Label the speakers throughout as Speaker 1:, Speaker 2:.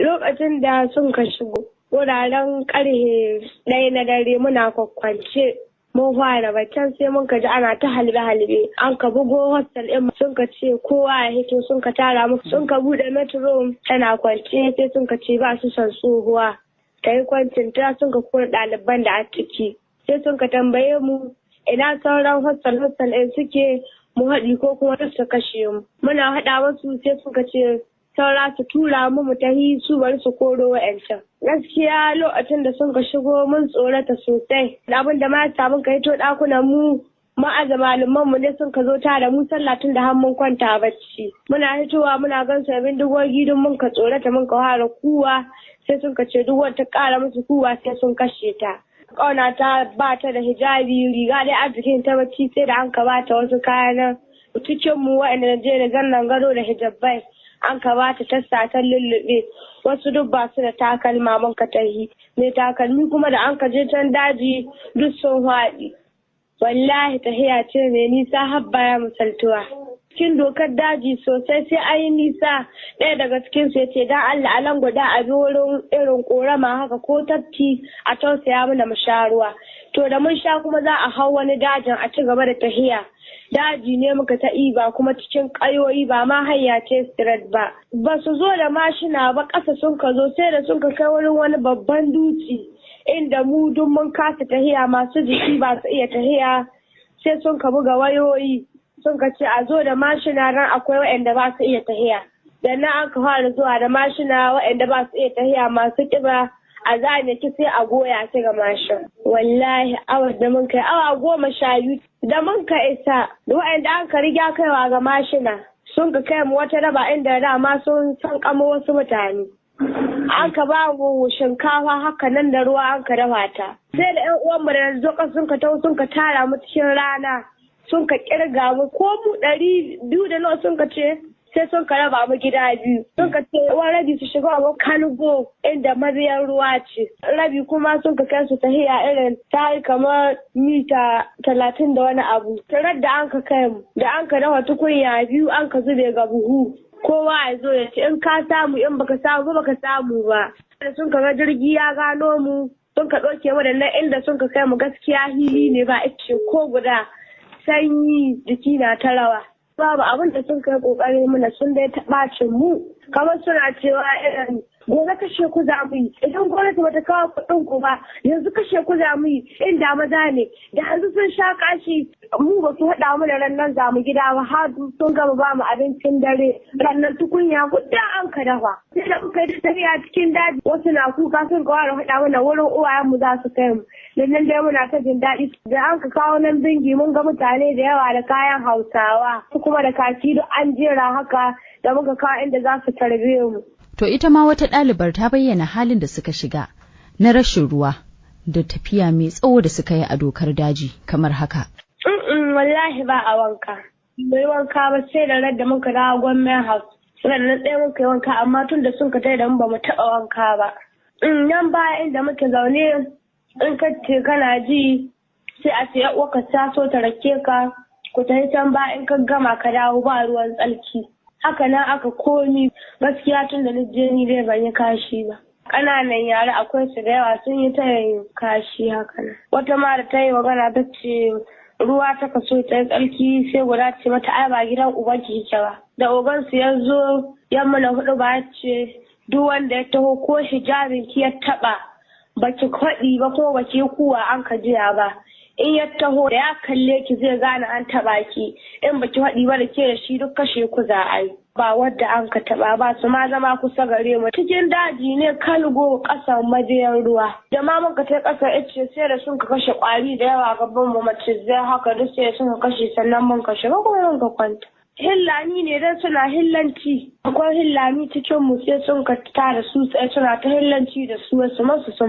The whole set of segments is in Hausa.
Speaker 1: Lokacin da sun ka shigo, wuraren ƙarfe 1 na dare muna kwakwance. Mun fara baccin sai mun ka ji ana ta halbe-halbe. An ka bugo hostel ɗin sun ka ce kowa ya hito sun ka tara mu. Sun ka buɗe metro tana kwance sai sun ka ce ba su son tsohuwa. Ta yi kwancin ta sun ka kora ɗaliban da a ciki. Sai sun ka tambaye mu ina sauran hostel ɗin suke mu haɗi ko kuma su kashe mu. Muna haɗa wasu sai sun ka ce saura su tura mu tahi su bari su koro wa'ancan. Gaskiya lokacin da sun ka shigo mun tsorata sosai. Abin da ma ya mun ka hito ɗakunan mu ma'aza malaman mu ne sun ka zo tare mu sallah tun da har mun kwanta bacci. Muna hitowa muna gan sabbin dugogi don mun ka tsorata mun ka fara kuwa sai sun ka ce duk wata ƙara musu kuwa sai sun kashe ta. Ƙauna ta ba ta da hijabi riga dai arzikin ta bacci sai da an ka ba ta wasu kayan cikin mu wa'anda je da zannan gado da hijabbai. An ka ba ta tassa ta lullube wasu duk ba su da takalma mun ka tahi mai takalmi kuma da an ka je can daji duk sun haɗi wallahi tahiya ce mai nisa har baya misaltuwa cikin dokar daji sosai sai an yi nisa ɗaya daga cikin su yace dan Allah alan guda a bi wurin irin korama haka ko tafki a tausaya mana mu sha ruwa to da mun sha kuma za a hau wani dajin a ci gaba da tahiya daji ne muka ta iba kuma cikin ƙayoyi ba ma hanya ce straight ba. Ba su zo da mashina ba ƙasa sun ka zo sai da sun ka kai wurin wani babban dutse inda mu duk mun kasa tahiya masu jiki ba su iya tahiya sai sun ka buga wayoyi sun ka ce a zo da mashina ran akwai waɗanda ba su iya tahiya. Da na aka fara zuwa da mashina waɗanda ba su iya tahiya masu ƙiba a zane ki sai a goya ki ga mashin. Wallahi awa da mun kai awa 12 da mun ka isa wa'anda an ka riga kaiwa ga mashina sun ka kai mu wata raba inda dama sun san kama wasu mutane. An ka ba mu shinkafa haka nan da ruwa an ka dafa ta. Sai da 'yan uwanmu da zoka sun ka tau sun ka tara mu cikin rana sun ka kirga mu ko mu 200 da nawa sun ka ce sai sun ka raba mu gida biyu. Sun ka ce wani rabi su shiga wa kalgo inda maziyar ruwa ce. Rabi kuma sun ka kai su tahiya irin ta yi kamar mita 30 da wani abu. Tarar da an ka kai mu da an ka dafa tukunya biyu an ka zube ga buhu. Kowa ya zo ya ce in ka samu in baka samu baka samu ba. Da sun ka ga jirgi ya gano mu sun ka ɗauke mu da nan inda sun ka kai mu gaskiya hili ne ba ice ko guda sanyi jiki na ta rawa. Babu abin da sun kai kokarin muna sun dai taɓacin mu kamar suna cewa irin gobe kashe ku za mu yi idan gwamnati bata kawo kuɗin ku ba yanzu kashe ku za mu yi inda maza ne da yanzu sun sha kashi mu ba su haɗa mu da rannan za mu gida ba har sun gama ba mu abincin dare rannan tukunya guda an ka dafa sai da muka yi tafiya cikin daji wasu na kuka sun ga wani haɗa mana wurin uwayen mu za su kai mu da nan dai muna ta jin daɗi da an ka kawo nan bingi mun ga mutane da yawa da kayan Hausawa kuma da kaki duk an jera haka da muka kawo inda za su tarbe mu.
Speaker 2: To ita ma wata ɗalibar ta bayyana halin da suka shiga na rashin ruwa da tafiya mai tsawo da suka yi a dokar daji kamar haka.
Speaker 1: Wallahi ba a wanka. Bai wanka ba sai da radda muka dawo gwamnan house. Sai da ɗaya muka yi wanka amma tun da sun ka tai da mu ba mu taɓa wanka ba. Nan baya inda muke zaune in ka ce kana ji sai a ce ya uwa ka taso ta rake ka ku tafi can ba in ka gama ka dawo ba ruwan tsalki. Haka nan aka komi gaskiya tun da na je ni dai ban yi kashi ba. Ƙananan yara akwai su da yawa sun yi ta yin kashi haka nan. Wata ma da ta yi magana ta ce ruwa ta kaso ta yi tsarki sai guda ce mata ai ba gidan uban ki ce ba. Da ogan su ya zo yamma na hudu ba ya ce duk wanda ya taho ko hijabin ki ya taɓa baki kwaɗi ba ko baki kuwa an ka jiya ba. In ya taho da ya kalle ki zai gane an taba ki in baki haɗi ba da ke da shi duk kashe ku za a yi ba wadda an ka taba ba su ma zama kusa gare mu cikin daji ne kalgo ƙasan majiyar ruwa da ma muka ta ƙasa ice sai da sun ka kashe ƙwari da yawa gaban mu mace zai haka duk sai sun ka kashe sannan mun kashe ba kuma mun ka kwanta. Hillani ne dan suna hillanci akwai hillani cikin mu sai sun ka tara su sai suna ta hillanci da su wasu masu sai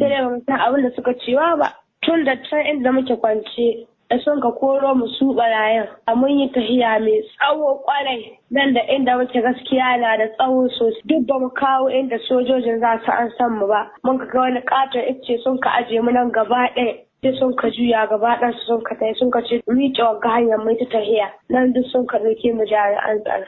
Speaker 1: da ban san abin da suka cewa ba. Tun da can inda muke kwance da sun ka koro mu su barayin mun yi tahiya mai tsawo kwarai nan da inda muke gaskiya na da tsawo sosai duk ba mu kawo inda sojojin za su an san mu ba mun ka ga wani katon ice sun ka aje mu nan gaba ɗaya sai sun ka juya gaba ɗan sun ka tai sun ka ce miƙe wa hanyar mai ta tahiya nan duk sun ka ɗauke mu jami'an tsaro.